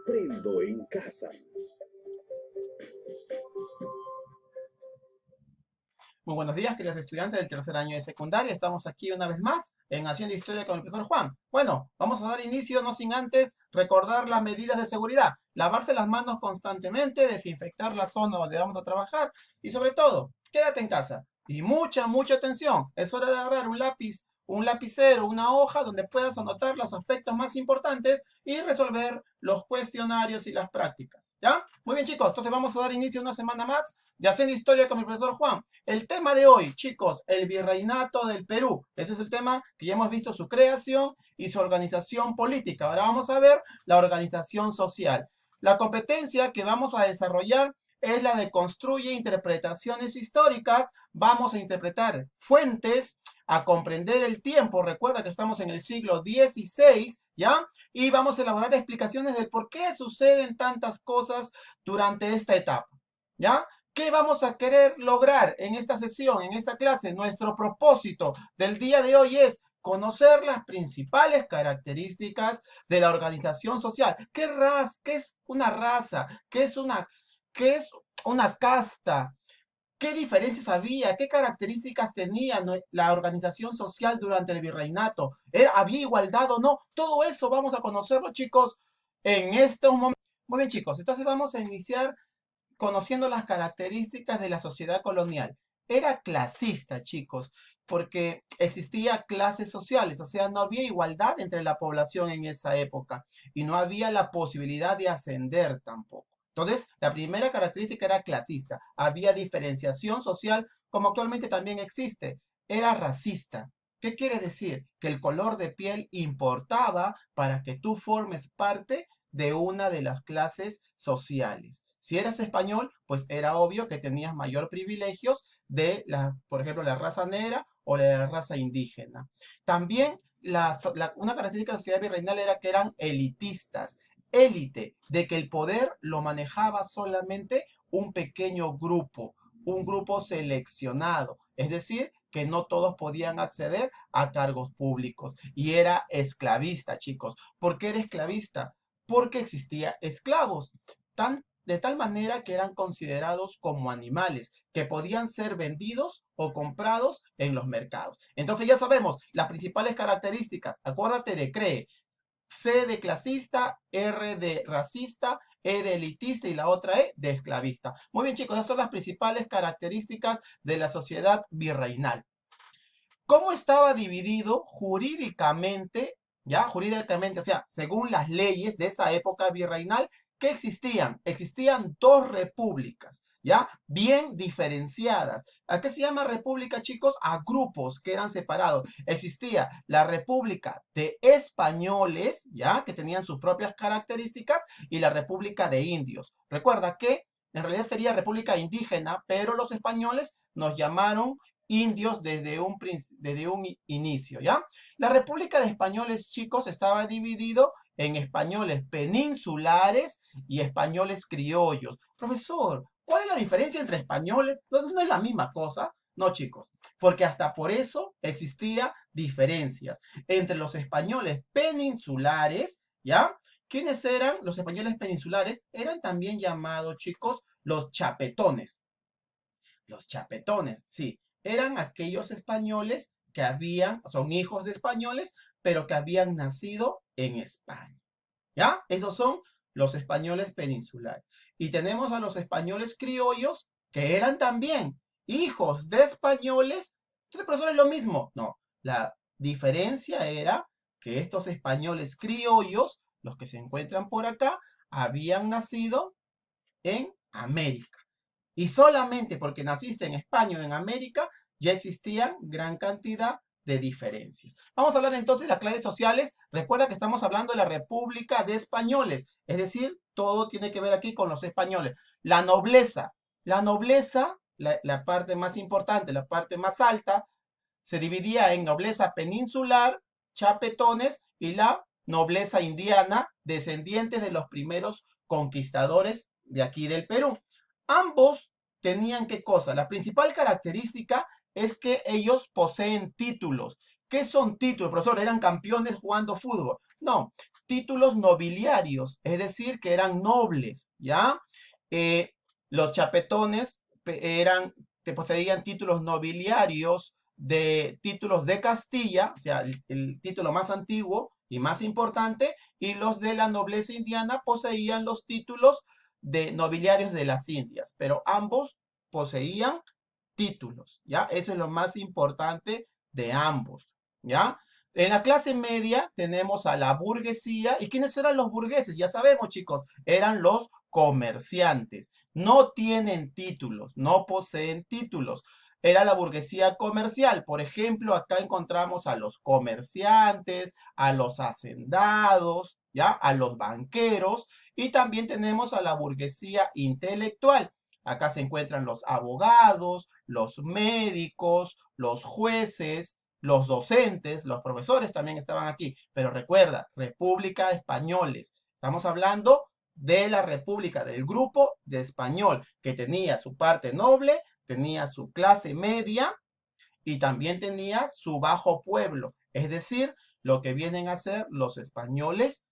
Aprendo en casa. Muy buenos días, queridos estudiantes del tercer año de secundaria. Estamos aquí una vez más en Haciendo Historia con el profesor Juan. Bueno, vamos a dar inicio no sin antes recordar las medidas de seguridad. Lavarse las manos constantemente, desinfectar la zona donde vamos a trabajar y sobre todo, quédate en casa. Y mucha atención. Es hora de agarrar un lápiz, un lapicero, una hoja donde puedas anotar los aspectos más importantes y resolver los cuestionarios y las prácticas. ¿Ya? Muy bien, chicos. Entonces vamos a dar inicio una semana más de Haciendo Historia con el profesor Juan. El tema de hoy, chicos, el virreinato del Perú. Ese es el tema que ya hemos visto su creación y su organización política. Ahora vamos a ver la organización social. La competencia que vamos a desarrollar es la de construye interpretaciones históricas. Vamos a interpretar fuentes, a comprender el tiempo. Recuerda que estamos en el siglo XVI, ¿ya? Y vamos a elaborar explicaciones del por qué suceden tantas cosas durante esta etapa, ¿ya? ¿Qué vamos a querer lograr en esta sesión, en esta clase? Nuestro propósito del día de hoy es conocer las principales características de la organización social. ¿Qué es una raza? Qué es una casta? ¿Qué diferencias había? ¿Qué características tenía la organización social durante el virreinato? ¿Había igualdad o no? Todo eso vamos a conocerlo, chicos, en estos momentos. Muy bien, chicos, entonces vamos a iniciar conociendo las características de la sociedad colonial. Era clasista, chicos, porque existía clases sociales, o sea, no había igualdad entre la población en esa época y no había la posibilidad de ascender tampoco. Entonces, la primera característica era clasista. Había diferenciación social, como actualmente también existe. Era racista. ¿Qué quiere decir? Que el color de piel importaba para que tú formes parte de una de las clases sociales. Si eras español, pues era obvio que tenías mayor privilegios de por ejemplo, la raza negra o la raza indígena. También una característica de la sociedad virreinal era que eran elitistas, élite, de que el poder lo manejaba solamente un grupo seleccionado, es decir, que no todos podían acceder a cargos públicos y era esclavista, chicos. ¿Por qué era esclavista? Porque existía esclavos, de tal manera que eran considerados como animales, que podían ser vendidos o comprados en los mercados. Entonces ya sabemos las principales características. Acuérdate de CREE. C de clasista, R de racista, E de elitista y la otra E de esclavista. Muy bien, chicos, esas son las principales características de la sociedad virreinal. ¿Cómo estaba dividido jurídicamente? Ya, jurídicamente, o sea, según las leyes de esa época virreinal, ¿qué existían? Existían dos repúblicas, ¿ya? Bien diferenciadas. ¿A qué se llama república, chicos? A grupos que eran separados. Existía la república de españoles, ¿ya? Que tenían sus propias características, y la república de indios. Recuerda que en realidad sería república indígena, pero los españoles nos llamaron indios desde un inicio, ¿ya? La República de Españoles, chicos, estaba dividido en españoles peninsulares y españoles criollos. Profesor, ¿cuál es la diferencia entre españoles? ¿No es la misma cosa? No, chicos, porque hasta por eso existía diferencias entre los españoles peninsulares, ¿ya? ¿Quiénes eran los españoles peninsulares? Eran también llamados, chicos, los chapetones. Los chapetones, sí, eran aquellos españoles que son hijos de españoles, pero que habían nacido en España. ¿Ya? Esos son los españoles peninsulares. Y tenemos a los españoles criollos, que eran también hijos de españoles. Entonces, profesor, es lo mismo. No, la diferencia era que estos españoles criollos, los que se encuentran por acá, habían nacido en América. Y solamente porque naciste en España o en América, ya existían gran cantidad de diferencias. Vamos a hablar entonces de las clases sociales. Recuerda que estamos hablando de la República de Españoles, es decir, todo tiene que ver aquí con los españoles. La nobleza, la parte más importante, la parte más alta, se dividía en nobleza peninsular, chapetones, y la nobleza indiana, descendientes de los primeros conquistadores de aquí del Perú. Ambos tenían qué cosa. La principal característica es que ellos poseen títulos. ¿Qué son títulos, profesor? ¿Eran campeones jugando fútbol? No, títulos nobiliarios, es decir, que eran nobles, ¿ya? Eh, los chapetones te poseían títulos nobiliarios de títulos de Castilla, o sea, el título más antiguo y más importante, y los de la nobleza indiana poseían los títulos de nobiliarios de las Indias, pero ambos poseían títulos, ¿ya? Eso es lo más importante de ambos, ¿ya? En la clase media tenemos a la burguesía. ¿Y quiénes eran los burgueses? Ya sabemos, chicos, eran los comerciantes. No tienen títulos, no poseen títulos. Era la burguesía comercial. Por ejemplo, acá encontramos a los comerciantes, a los hacendados, ¿ya? A los banqueros y también tenemos a la burguesía intelectual. Acá se encuentran los abogados, los médicos, los jueces, los docentes, los profesores también estaban aquí. Pero recuerda, República de Españoles. Estamos hablando de la República, del grupo de español, que tenía su parte noble, tenía su clase media y también tenía su bajo pueblo. Es decir, lo que vienen a ser los españoles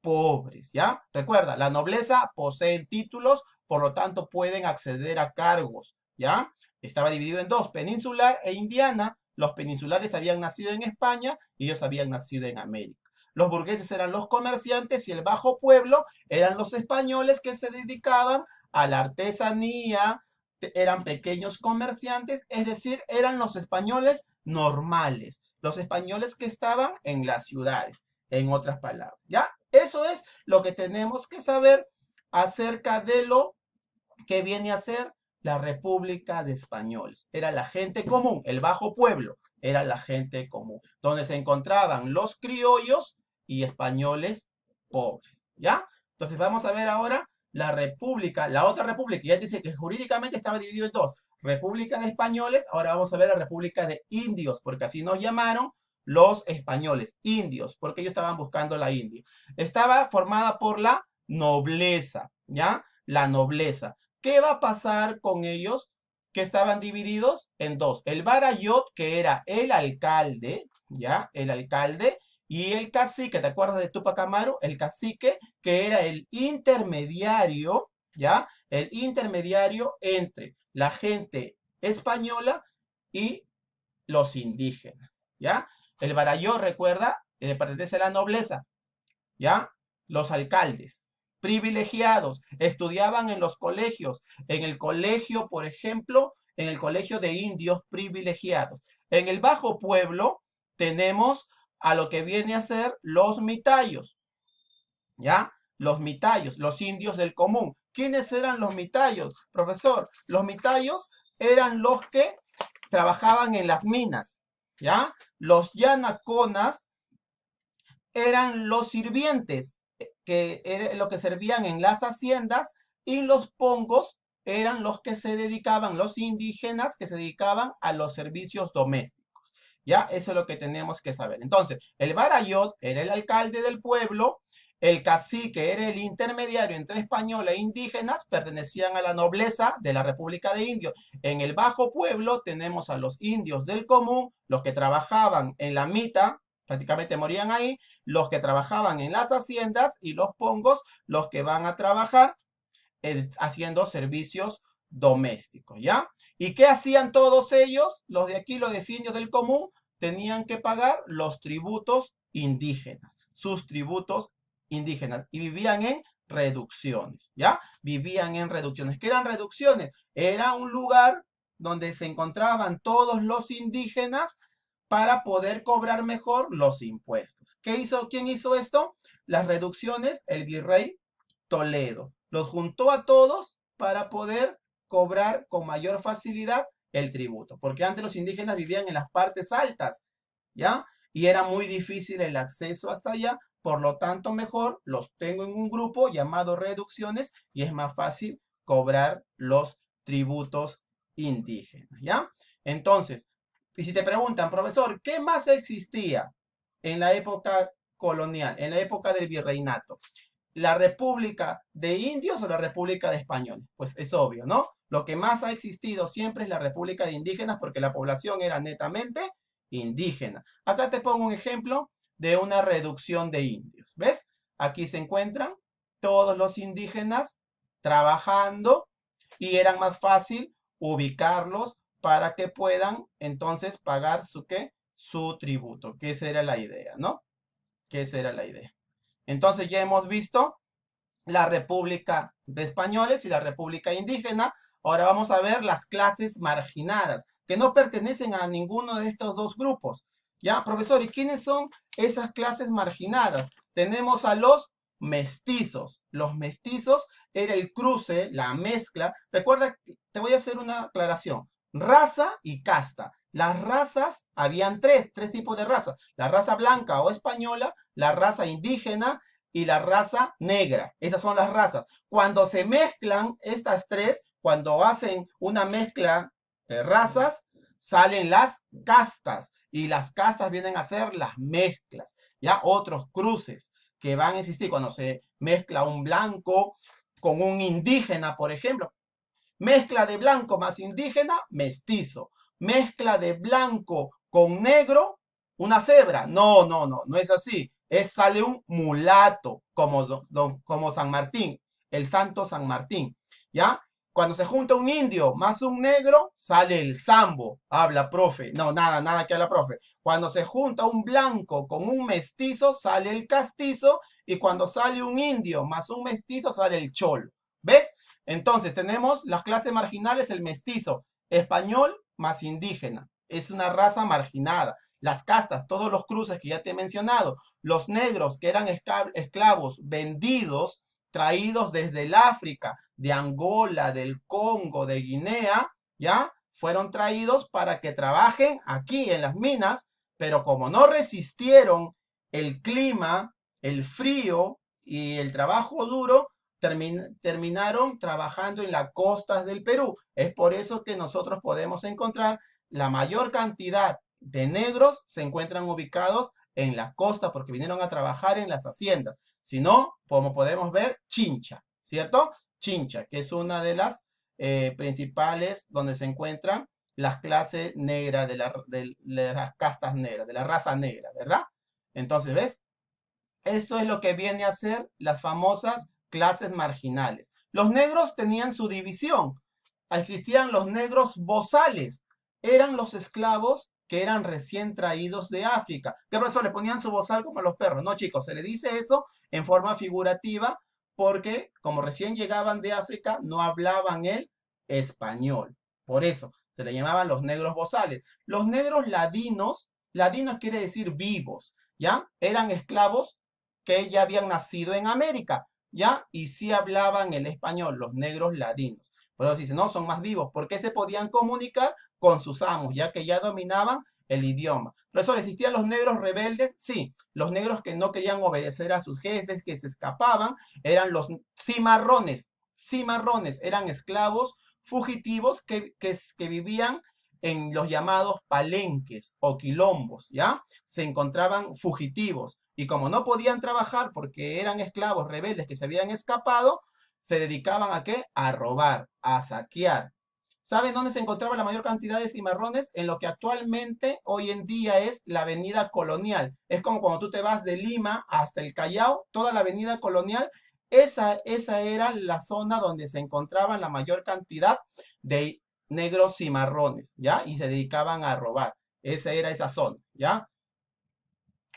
pobres, ¿ya? Recuerda, la nobleza posee títulos, por lo tanto pueden acceder a cargos, ¿ya? Estaba dividido en dos, peninsular e indiana. Los peninsulares habían nacido en España y ellos habían nacido en América. Los burgueses eran los comerciantes y el bajo pueblo eran los españoles que se dedicaban a la artesanía, eran pequeños comerciantes, es decir, eran los españoles normales, los españoles que estaban en las ciudades, en otras palabras, ¿ya? Eso es lo que tenemos que saber acerca de lo que viene a ser la República de Españoles. Era la gente común, el bajo pueblo, era la gente común, donde se encontraban los criollos y españoles pobres, ¿ya? Entonces vamos a ver ahora la República, la otra República, ya dice que jurídicamente estaba dividido en dos, República de Españoles, ahora vamos a ver la República de Indios, porque así nos llamaron los españoles, indios, porque ellos estaban buscando la India. Estaba formada por la nobleza, ¿ya? La nobleza. ¿Qué va a pasar con ellos que estaban divididos en dos? El Barayot, que era el alcalde, ¿ya? El alcalde, y el cacique, ¿te acuerdas de Tupac Amaru? El cacique, que era el intermediario, ¿ya? El intermediario entre la gente española y los indígenas, ¿ya? El Barayot, recuerda, pertenece a la nobleza, ¿ya? Los alcaldes privilegiados estudiaban en los colegios, en el colegio, por ejemplo, en el colegio de indios privilegiados. En el bajo pueblo tenemos a lo que viene a ser los mitayos, ¿ya? Los mitayos, los indios del común. ¿Quiénes eran los mitayos, profesor? Los mitayos eran los que trabajaban en las minas, ¿ya? Los yanaconas eran los sirvientes, que era lo que servían en las haciendas, y los pongos eran los que se dedicaban, los indígenas que se dedicaban a los servicios domésticos. Ya, eso es lo que tenemos que saber. Entonces, el Barayot era el alcalde del pueblo, el cacique era el intermediario entre español e indígenas, pertenecían a la nobleza de la República de Indios. En el bajo pueblo tenemos a los indios del común, los que trabajaban en la mita, prácticamente morían ahí, los que trabajaban en las haciendas y los pongos, los que van a trabajar haciendo servicios domésticos, ¿ya? ¿Y qué hacían todos ellos? Los de aquí, los de indios del común, tenían que pagar los tributos indígenas, sus tributos indígenas, y vivían en reducciones, ¿ya? Vivían en reducciones. ¿Qué eran reducciones? Era un lugar donde se encontraban todos los indígenas para poder cobrar mejor los impuestos. ¿Qué hizo? ¿Quién hizo esto? Las reducciones, el virrey Toledo. Los juntó a todos para poder cobrar con mayor facilidad el tributo, porque antes los indígenas vivían en las partes altas, ¿ya? Y era muy difícil el acceso hasta allá, por lo tanto mejor los tengo en un grupo llamado reducciones y es más fácil cobrar los tributos indígenas, ¿ya? Entonces, y si te preguntan, profesor, ¿qué más existía en la época colonial, en la época del virreinato? ¿La República de Indios o la República de Españoles? Pues es obvio, ¿no? Lo que más ha existido siempre es la República de Indígenas porque la población era netamente indígena. Acá te pongo un ejemplo de una reducción de indios, ¿ves? aquí se encuentran todos los indígenas trabajando y era más fácil ubicarlos para que puedan entonces pagar su, ¿qué? Su tributo, que esa era la idea, ¿no? Que esa era la idea. Entonces ya hemos visto la República de Españoles y la República Indígena. Ahora vamos a ver las clases marginadas, que no pertenecen a ninguno de estos dos grupos. ¿Ya, profesor? ¿Y quiénes son esas clases marginadas? Tenemos a los mestizos. Los mestizos era el cruce, la mezcla. Recuerda, te voy a hacer una aclaración. Raza y casta. Las razas, habían tres tipos de razas. La raza blanca o española, la raza indígena y la raza negra. Esas son las razas. Cuando se mezclan estas tres, cuando hacen una mezcla de razas, salen las castas. Y las castas vienen a ser las mezclas, ya otros cruces que van a existir cuando se mezcla un blanco con un indígena, por ejemplo. Mezcla de blanco más indígena, mestizo. Mezcla de blanco con negro, una cebra. No, no, no, no es así. Sale un mulato, como San Martín, el santo San Martín. ¿Ya? Cuando se junta un indio más un negro, sale el sambo. Habla, profe. No, nada, nada que habla, profe. Cuando se junta un blanco con un mestizo, sale el castizo. Y cuando sale un indio más un mestizo, sale el cholo. ¿Ves? Entonces tenemos las clases marginales, el mestizo, español más indígena. Es una raza marginada. Las castas, todos los cruces que ya te he mencionado. Los negros que eran esclavos vendidos, traídos desde el África, de Angola, del Congo, de Guinea, ¿ya? Fueron traídos para que trabajen aquí en las minas, pero como no resistieron el clima, el frío y el trabajo duro, terminaron trabajando en las costas del Perú. Es por eso que nosotros podemos encontrar la mayor cantidad de negros se encuentran ubicados en la costa porque vinieron a trabajar en las haciendas. Si no, como podemos ver, Chincha, ¿cierto? Chincha, que es una de las principales donde se encuentran las clases negras de las castas negras, de la raza negra, ¿verdad? Entonces, ¿ves? Esto es lo que viene a ser las famosas clases marginales. Los negros tenían su división. Existían los negros bozales. Eran los esclavos que eran recién traídos de África. ¿Qué profesor? Le ponían su bozal como a los perros. No, chicos, se le dice eso en forma figurativa porque como recién llegaban de África, no hablaban el español. Por eso se le llamaban los negros bozales. Los negros ladinos, ladinos quiere decir vivos, ¿ya? Eran esclavos que ya habían nacido en América, ¿ya? Y sí hablaban el español, los negros ladinos. Por eso dicen, no, son más vivos, porque se podían comunicar con sus amos, ya que ya dominaban el idioma. Profesor, ¿existían los negros rebeldes? Sí, los negros que no querían obedecer a sus jefes, que se escapaban, eran los cimarrones. Cimarrones eran esclavos fugitivos que vivían en los llamados palenques o quilombos, ¿ya? Se encontraban fugitivos y como no podían trabajar porque eran esclavos rebeldes que se habían escapado, se dedicaban a qué? A robar, a saquear. ¿Saben dónde se encontraba la mayor cantidad de cimarrones? En lo que actualmente, hoy en día, es la avenida Colonial. Es como cuando tú te vas de Lima hasta el Callao, toda la avenida Colonial, esa era la zona donde se encontraban la mayor cantidad de negros cimarrones, ¿ya? Y se dedicaban a robar. Esa era esa zona, ¿ya?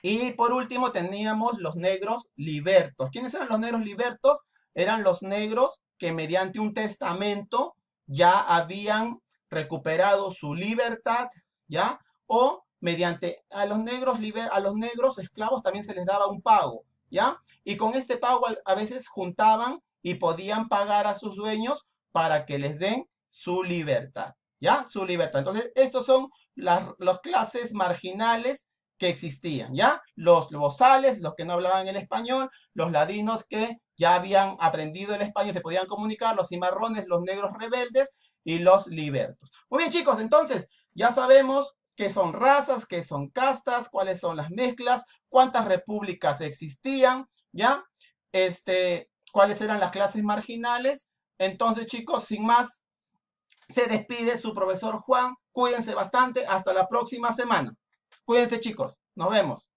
Y por último teníamos los negros libertos. ¿Quiénes eran los negros libertos? Eran los negros que mediante un testamento ya habían recuperado su libertad, ¿ya? O mediante a los negros esclavos también se les daba un pago, ¿ya? Y con este pago a veces juntaban y podían pagar a sus dueños para que les den su libertad, ¿ya? Su libertad. Entonces, estos son las clases marginales que existían, ¿ya? Los bozales, los que no hablaban el español, los ladinos que ya habían aprendido el español, se podían comunicar, los cimarrones, los negros rebeldes y los libertos. Muy bien, chicos, entonces ya sabemos qué son razas, qué son castas, cuáles son las mezclas, cuántas repúblicas existían, ¿ya? Cuáles eran las clases marginales. Entonces, chicos, sin más, se despide su profesor Juan. Cuídense bastante. Hasta la próxima semana. Cuídense, chicos. Nos vemos.